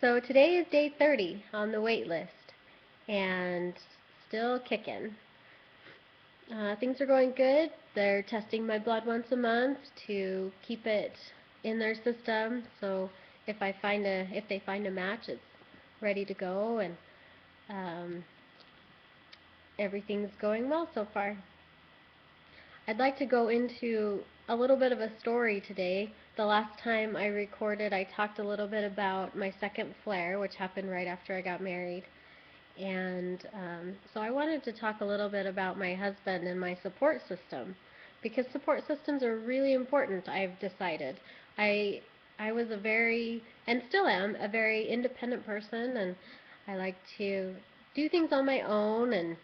So today is day 30 on the wait list, and still kicking. Things are going good. They're testing my blood once a month to keep it in their system. So if they find a match, it's ready to go, and um, everything's going well so far. I'd like to go into a little bit of a story today. The last time I recorded, I talked a little bit about my second flare, which happened right after I got married. And so I wanted to talk a little bit about my husband and my support system, because support systems are really important, I've decided. I I was a very, and still am, a very independent person, and I like to do things on my own, and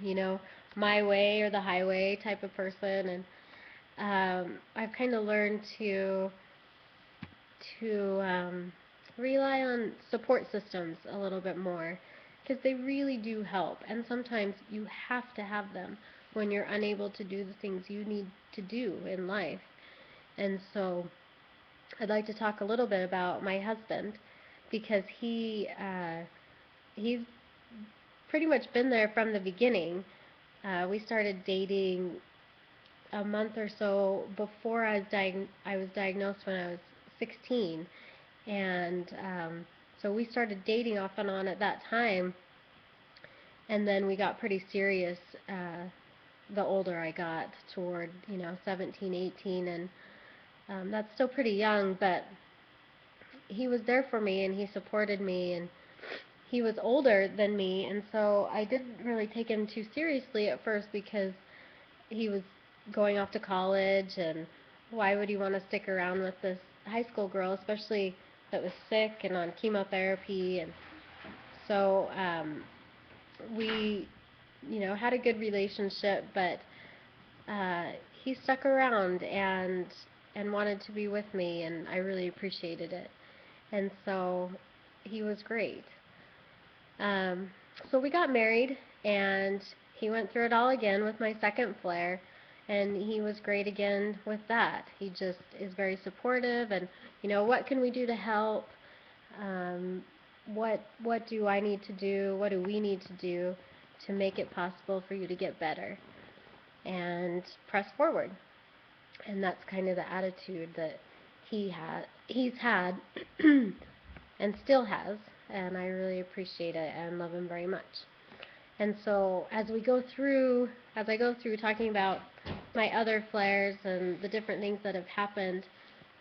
you know, my way or the highway type of person. And I've kind of learned to rely on support systems a little bit more, because they really do help, and sometimes you have to have them when you're unable to do the things you need to do in life. And so I'd like to talk a little bit about my husband, because he's pretty much been there from the beginning. We started dating a month or so before I was diagnosed when I was 16, and so we started dating off and on at that time, and then we got pretty serious the older I got, toward 17, 18, and that's still pretty young, but he was there for me and he supported me, and he was older than me, and so I didn't really take him too seriously at first, because he was going off to college, and why would he want to stick around with this high school girl, especially that was sick and on chemotherapy. And so we, had a good relationship, but uh, he stuck around and wanted to be with me, and I really appreciated it. And so he was great. Um, so we got married, and he went through it all again with my second flare, and he was great again with that. He just is very supportive, and what can we do to help? Um, what do I need to do? What do we need to do to make it possible for you to get better and press forward? And that's kind of the attitude that he's had and still has, and I really appreciate it and love him very much. And so as I go through talking about my other flares and the different things that have happened,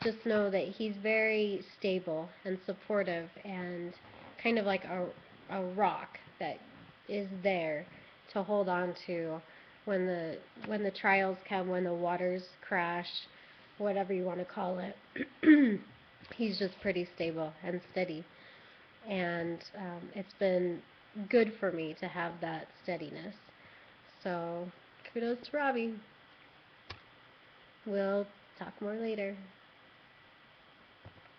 just know that he's very stable and supportive, and kind of like a rock that is there to hold on to when the trials come, when the waters crash, whatever you want to call it. He's just pretty stable and steady, and it's been good for me to have that steadiness. So kudos to Robbie. We'll talk more later.